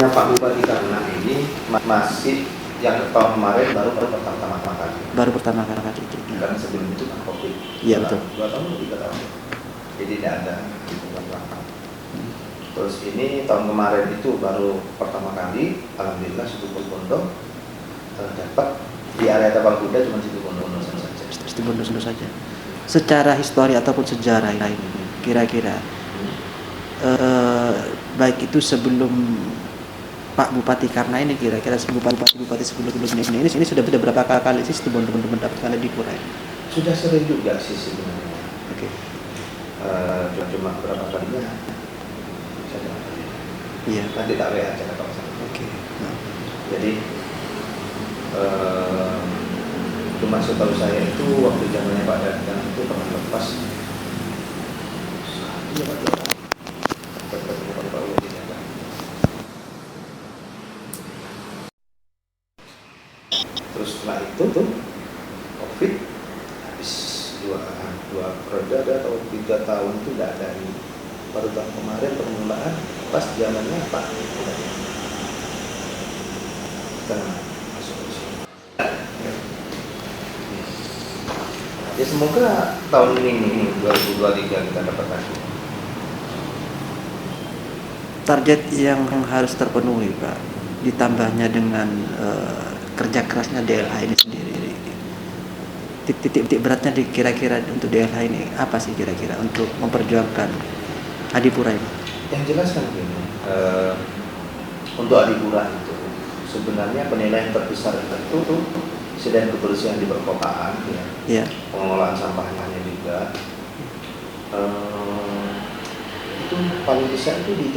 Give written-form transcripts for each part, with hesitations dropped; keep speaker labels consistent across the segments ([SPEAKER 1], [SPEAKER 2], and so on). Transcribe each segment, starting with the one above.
[SPEAKER 1] Namanya Pak Bupati karena ini masih yang tahun kemarin baru pertama kali.
[SPEAKER 2] Baru pertama kali.
[SPEAKER 1] Karena sebelum itu kan COVID.
[SPEAKER 2] Iya betul.
[SPEAKER 1] 2 tahun atau 3 tahun. Jadi tidak ada gitu belakang. Terus ini tahun kemarin itu baru pertama kali, alhamdulillah situ Bondo dapat di area Tapal Kuda cuma situ Bondo saja.
[SPEAKER 2] Situ Bondo saja. Secara histori ataupun sejarah lain, kira-kira baik itu sebelum Pak Bupati karena ini kira-kira bupati sebelum ini sudah berapa kali sih situ Bondo mendapatkan Adipura ini?
[SPEAKER 1] Sudah sering juga sih sebenarnya.
[SPEAKER 2] Oke.
[SPEAKER 1] Cuma berapa kalinya?
[SPEAKER 2] Iya.
[SPEAKER 1] Nanti tak WA aja kalau saya.
[SPEAKER 2] Oke.
[SPEAKER 1] Jadi cuma setahu saya itu waktu zamannya Pak Dadang itu pernah lepas. Iya Pak Dadang. Terus setelah itu tuh COVID habis dua periode atau 3 tahun itu tidak ada ini. Baru tahun kemarin permulaan pas zamannya Pak kita masuk ke sini. Ya semoga tahun ini 2023 kita dapat lagi.
[SPEAKER 2] Target yang harus terpenuhi Pak, ditambahnya dengan kerja kerasnya DLH ini sendiri. Titik beratnya kira-kira untuk DLH ini apa sih kira-kira untuk memperjuangkan Adipura ini?
[SPEAKER 1] Yang jelas kan begini, untuk Adipura itu sebenarnya penilaian terbesar itu tuh selain kebersihan di perkotaan, ya, pengelolaan sampahnya juga, itu paling besar itu di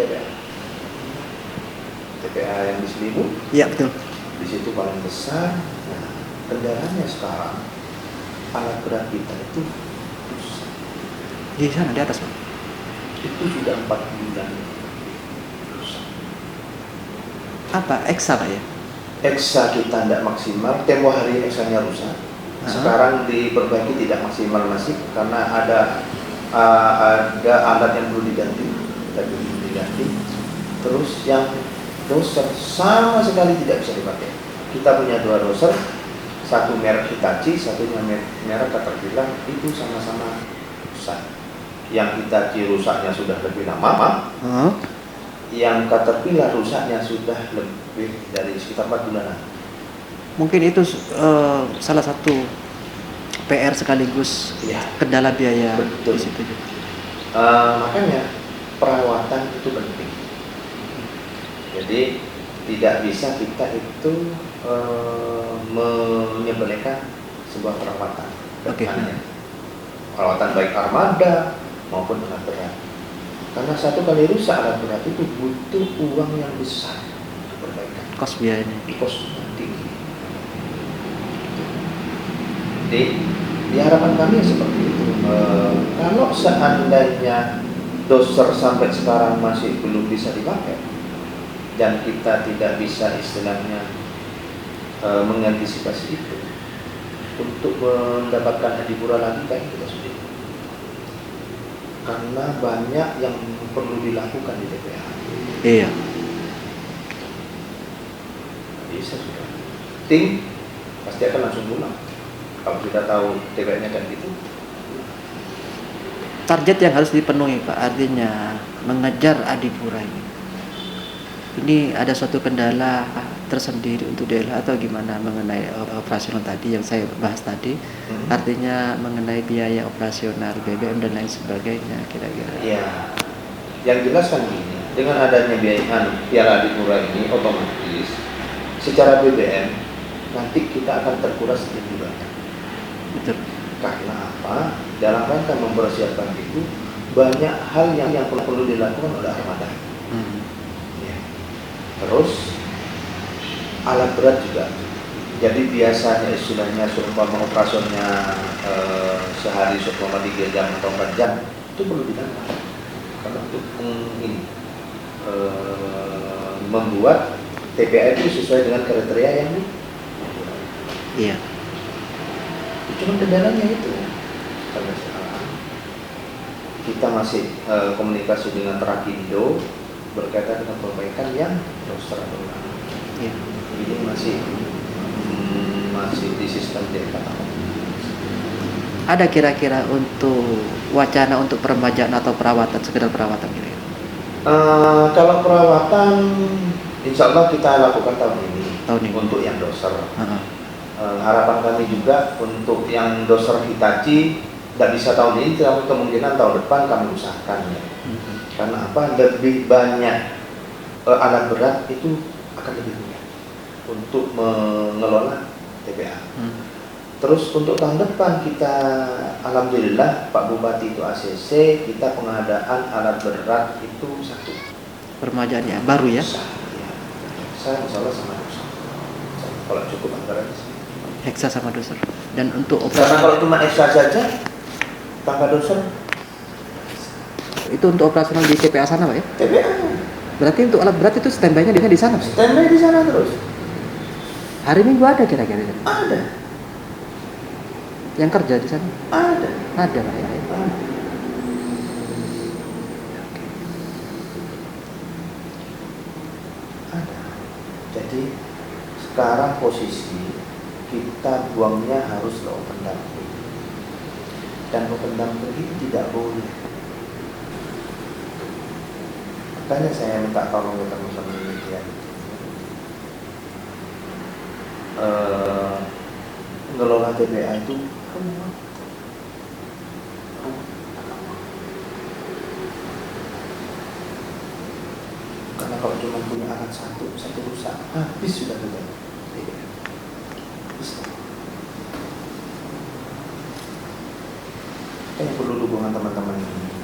[SPEAKER 1] TPA yang di Selibu.
[SPEAKER 2] Iya betul.
[SPEAKER 1] Di situ paling besar. Nah, kendalanya sekarang alat berat kita itu rusak.
[SPEAKER 2] Di sana di atas Pak.
[SPEAKER 1] Itu sudah 4 bulan rusak.
[SPEAKER 2] Apa eksa Pak ya?
[SPEAKER 1] Eksa kita tidak maksimal, tempo hari eksanya rusak. Sekarang diperbaiki tidak maksimal masih karena ada alat yang perlu diganti, Terus yang doser sama sekali tidak bisa dipakai. Kita punya 2 doser, satu merek Hitachi, satunya merek Caterpillar, itu sama-sama rusak. Yang Hitachi rusaknya sudah lebih lama, yang Caterpillar rusaknya sudah lebih dari sekitar 4 bulanan.
[SPEAKER 2] Mungkin itu salah satu PR sekaligus kendala biaya.
[SPEAKER 1] Betul.
[SPEAKER 2] Di situ juga.
[SPEAKER 1] Makanya perawatan itu penting. Jadi tidak bisa kita itu menyepelekan sebuah perawatan.
[SPEAKER 2] Oke.
[SPEAKER 1] Perawatan baik armada maupun alat berat. Karena satu kali rusak alat berat itu butuh uang yang besar untuk perbaikan.
[SPEAKER 2] Kos biayanya.
[SPEAKER 1] Kosnya tinggi. Jadi harapan kami seperti itu. Kalau seandainya doser sampai sekarang masih belum bisa dipakai dan kita tidak bisa istilahnya mengantisipasi itu untuk mendapatkan Adipura lagi kan kita sudah. Karena banyak yang perlu dilakukan di TPA.
[SPEAKER 2] Iya.
[SPEAKER 1] Bisa sudah. Tim pasti akan langsung pulang. Kalau sudah tahu TPA-nya kan gitu.
[SPEAKER 2] Target yang harus dipenuhi Pak, artinya mengejar Adipura ini. Ini ada suatu kendala tersendiri untuk DLH atau gimana mengenai operasional tadi yang saya bahas tadi, artinya mengenai biaya operasional BBM dan lain sebagainya kira-kira.
[SPEAKER 1] Iya. Yang jelas kan gini, dengan adanya biaya Piala Adipura ini otomatis secara BBM nanti kita akan terkuras lebih banyak. Betul. Karena apa? Dalam rangka mempersiapkan itu banyak hal yang perlu dilakukan oleh armada. Ya. Terus alat berat juga. Jadi biasanya istilahnya seumpama operasionalnya sehari seumpama 3 jam atau 4 jam itu perlu ditambah. Karena untuk membuat TPA itu sesuai dengan kriteria yang
[SPEAKER 2] Iya.
[SPEAKER 1] Cuma kendalanya itu karena sekarang kita masih komunikasi dengan Trakindo berkaitan dengan perbaikan yang doser atau ulama.
[SPEAKER 2] Iya.
[SPEAKER 1] Ini masih di sistem data.
[SPEAKER 2] Ada kira-kira untuk wacana untuk peremajaan atau perawatan, sekedar perawatan kira-kira?
[SPEAKER 1] Kalau perawatan, insya Allah kita lakukan tahun ini. Untuk yang doser. Harapan kami juga untuk yang doser Hitachi tidak bisa tahun ini, tapi kemungkinan tahun depan kami usahakan ya. Karena apa? Lebih banyak alat berat itu akan lebih mudah untuk mengelola TPA. Terus untuk tahun depan kita, alhamdulillah Pak Bupati itu ACC, kita pengadaan alat berat itu 1.
[SPEAKER 2] Peremajaannya baru ya?
[SPEAKER 1] Saya insya Allah sama doser. Kalau cukup anggaran
[SPEAKER 2] Hexa sama doser. Dan untuk
[SPEAKER 1] karena kalau cuma Hexa saja tanpa doser
[SPEAKER 2] itu untuk operasional di TPA sana Pak ya?
[SPEAKER 1] TPA.
[SPEAKER 2] Berarti untuk alat berat itu standby-nya di sana?
[SPEAKER 1] Standby di sana terus.
[SPEAKER 2] Hari Minggu ada kira-kira?
[SPEAKER 1] Ada.
[SPEAKER 2] Yang kerja di sana?
[SPEAKER 1] Ada.
[SPEAKER 2] Ada Pak ya?
[SPEAKER 1] Ada. Jadi sekarang posisi kita buangnya harus ke open dumping. Dan open dumping itu tidak boleh. Makanya saya minta tolong ke teman-teman media. Ngelola TPA itu karena kalau cuma punya alat satu rusak, habis sudah kita. Kita perlu dukungan teman-teman,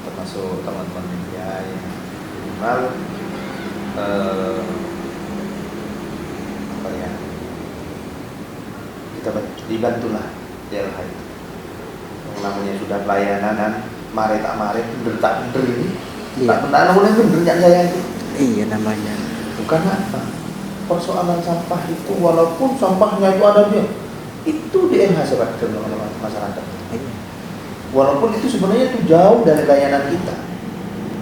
[SPEAKER 1] termasuk teman-teman media yang minimal apa ya, kita dibantulah DLH itu. Yang namanya sudah pelayanan, mare tak mare, bener tak bener ini.
[SPEAKER 2] Iya.
[SPEAKER 1] Tak benar, namanya benernya saya itu.
[SPEAKER 2] Iya namanya.
[SPEAKER 1] Bukan apa? Persoalan sampah itu walaupun sampahnya itu ada dia, itu DLH sebagai masyarakat.
[SPEAKER 2] Iya.
[SPEAKER 1] Walaupun itu sebenarnya itu jauh dari layanan kita,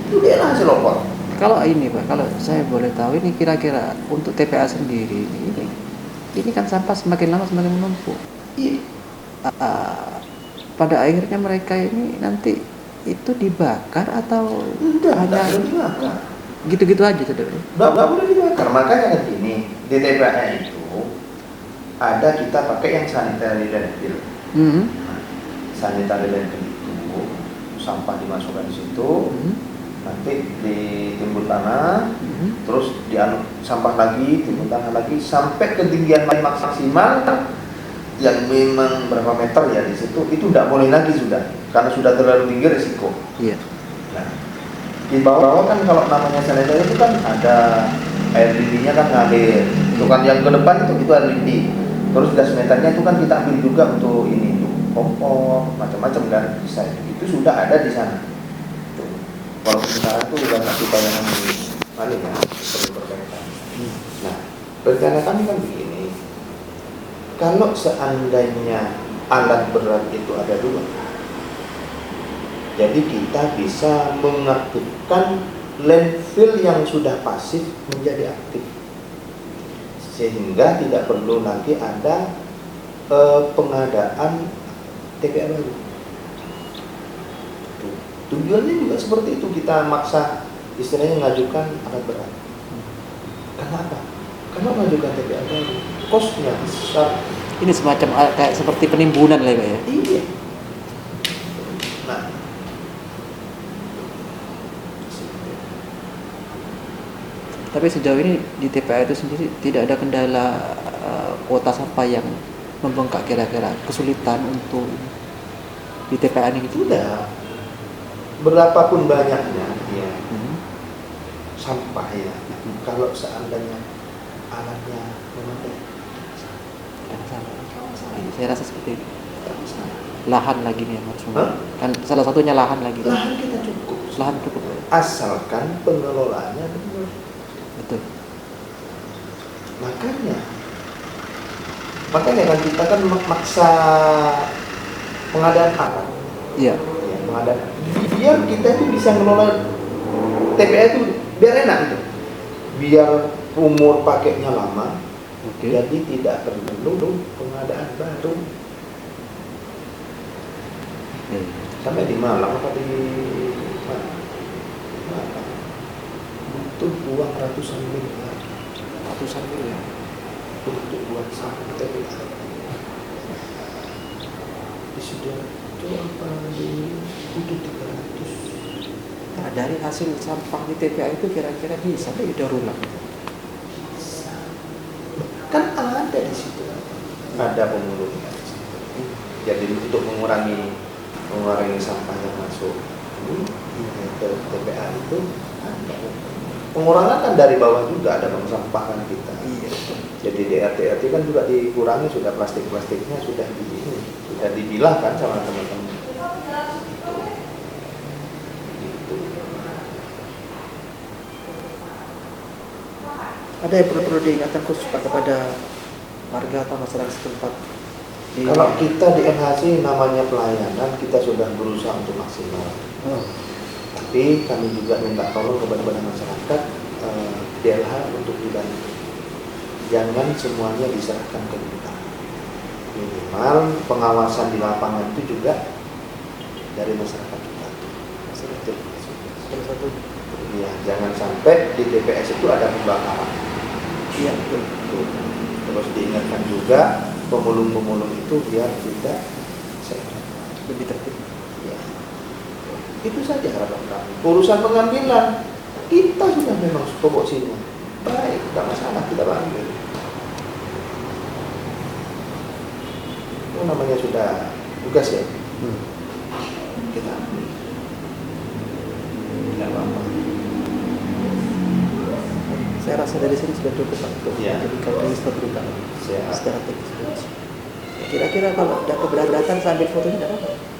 [SPEAKER 1] itu DLH lapor.
[SPEAKER 2] Kalau ini Pak, kalau saya boleh tahu ini kira-kira untuk TPA sendiri ini kan sampah semakin lama semakin menumpuk.
[SPEAKER 1] Iya.
[SPEAKER 2] Pada akhirnya mereka ini nanti itu dibakar atau hanya
[SPEAKER 1] dibakar.
[SPEAKER 2] Gitu-gitu aja sudah.
[SPEAKER 1] Nggak boleh dibakar. Makanya kan gini, di TPA itu ada kita pakai yang sanitary landfill. Sanitary landfill itu sampah dimasukkan di situ, nanti ditimbun tanah, terus sampah lagi, timbun tanah lagi sampai ketinggian maksimal yang memang berapa meter ya di situ, itu tidak boleh lagi sudah, karena sudah terlalu tinggi risiko.
[SPEAKER 2] Iya.
[SPEAKER 1] Nah, di bawah kan kalau namanya sanitary itu kan ada air lindihnya kan ngalir, itu kan yang ke depan itu air lindih. Terus gas metannya itu kan kita ambil juga untuk ini, untuk kompor, macam-macam kan bisa. Itu sudah ada di sana. Kalau sekarang itu udah nggak kita yang mana ya perlu perbaikan. Nah, rencana kami kan begini. Kalau seandainya alat berat itu ada 2, jadi kita bisa mengaktifkan landfill yang sudah pasif menjadi aktif, sehingga tidak perlu lagi ada pengadaan TPA baru. Tujuannya juga seperti itu, kita maksa istilahnya ngajukan alat berat. Kenapa? Karena mengajukan TPA baru, kosnya besar.
[SPEAKER 2] Ini semacam kayak seperti penimbunan lah Pak ya?
[SPEAKER 1] Iya. Nah,
[SPEAKER 2] tapi sejauh ini di TPA itu sendiri tidak ada kendala kuota sampah yang membengkak kira-kira, kesulitan untuk di TPA ini gitu?
[SPEAKER 1] sudah berapapun banyaknya ya sampah ya, kalau seandainya alatnya memadai,
[SPEAKER 2] saya rasa seperti itu. Lahan lagi nih harus kan salah satunya lahan lagi.
[SPEAKER 1] Lahan kita cukup.
[SPEAKER 2] Lahan cukup.
[SPEAKER 1] Asalkan pengelolaannya benar.
[SPEAKER 2] Betul.
[SPEAKER 1] Makanya kan kita kan memaksa pengadaan alat.
[SPEAKER 2] Iya.
[SPEAKER 1] Ya, pengadaan. Biar kita itu bisa mengelola TPA itu Biar enak itu. Biar umur pakainya lama.
[SPEAKER 2] Oke.
[SPEAKER 1] Jadi tidak perlu pengadaan baru. Sampai di Malang apa di mana? Malang. Butuh uang ratusan miliar.
[SPEAKER 2] Ratusan miliar.
[SPEAKER 1] Untuk buat sampai di Sidoarjo apa di butuh 300.
[SPEAKER 2] Nah, dari hasil sampah di TPA itu kira-kira bisa nggak didaur ulang?
[SPEAKER 1] Kan ada di situ, ada pemulungnya di situ. Jadi untuk mengurangi sampah yang masuk ke TPA itu ada. Pengurangan kan dari bawah juga, ada bank sampah kan kita.
[SPEAKER 2] Iya.
[SPEAKER 1] Jadi di RT kan juga dikurangi, sudah plastiknya sudah dipilah kan sama teman-teman. Gitu.
[SPEAKER 2] Ada yang perlu diingatkan khusus Pak kepada warga atau masyarakat setempat?
[SPEAKER 1] Kalau kita di NHC namanya pelayanan, kita sudah berusaha untuk maksimal. Tapi kami juga minta tolong kepada masyarakat DLH untuk dibantu. Jangan semuanya diserahkan ke kita. Minimal pengawasan di lapangan itu juga dari masyarakat kita. Ya, jangan sampai di TPS itu ada pembakaran.
[SPEAKER 2] Iya, betul.
[SPEAKER 1] Terus diingatkan juga pemulung itu biar tidak sehat.
[SPEAKER 2] Lebih tertib.
[SPEAKER 1] Ya. Itu saja harapan kami. Urusan pengambilan kita sudah memang pokok sini. Baik, tidak masalah, kita ambil. Itu namanya sudah tugas ya. Kita ambil. Tidak apa-apa.
[SPEAKER 2] Saya rasa dari sini sudah cukup Pak untuk
[SPEAKER 1] Ya.
[SPEAKER 2] menjadikan register berita
[SPEAKER 1] Siap.
[SPEAKER 2] secara teknis. Kira-kira kalau ada keberatan saya ambil fotonya tidak apa-apa?